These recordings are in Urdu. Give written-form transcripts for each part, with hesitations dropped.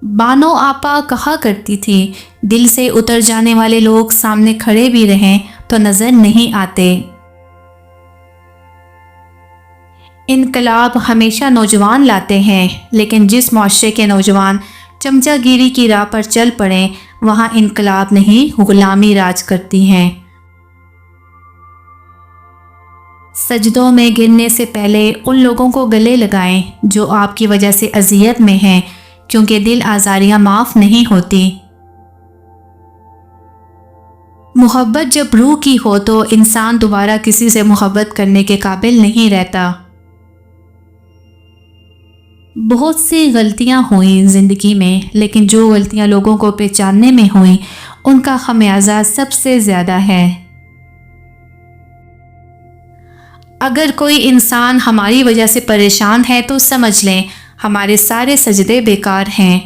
بانو آپا کہا کرتی تھی، دل سے اتر جانے والے لوگ سامنے کھڑے بھی رہیں تو نظر نہیں آتے۔ انقلاب ہمیشہ نوجوان لاتے ہیں، لیکن جس معاشرے کے نوجوان چمچہ گیری کی راہ پر چل پڑیں، وہاں انقلاب نہیں غلامی راج کرتی ہیں۔ سجدوں میں گرنے سے پہلے ان لوگوں کو گلے لگائیں جو آپ کی وجہ سے اذیت میں ہیں، کیونکہ دل آزاریاں معاف نہیں ہوتی۔ محبت جب روح کی ہو تو انسان دوبارہ کسی سے محبت کرنے کے قابل نہیں رہتا۔ بہت سی غلطیاں ہوئیں زندگی میں، لیکن جو غلطیاں لوگوں کو پہچاننے میں ہوئیں ان کا خمیازہ سب سے زیادہ ہے۔ اگر کوئی انسان ہماری وجہ سے پریشان ہے تو سمجھ لیں ہمارے سارے سجدے بیکار ہیں۔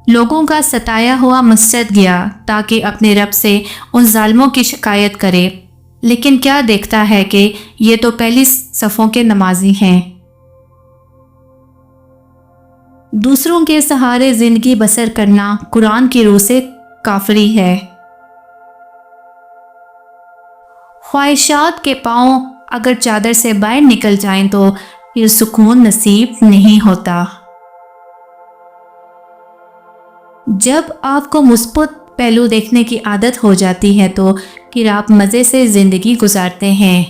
لوگوں کا ستایا ہوا مسجد گیا تاکہ اپنے رب سے ان ظالموں کی شکایت کرے، لیکن کیا دیکھتا ہے کہ یہ تو پہلی صفوں کے نمازی ہیں۔ دوسروں کے سہارے زندگی بسر کرنا قرآن کی روح سے کافری ہے۔ خواہشات کے پاؤں اگر چادر سے باہر نکل جائیں تو پھر سکون نصیب نہیں ہوتا۔ جب آپ کو مثبت پہلو دیکھنے کی عادت ہو جاتی ہے تو پھر آپ مزے سے زندگی گزارتے ہیں۔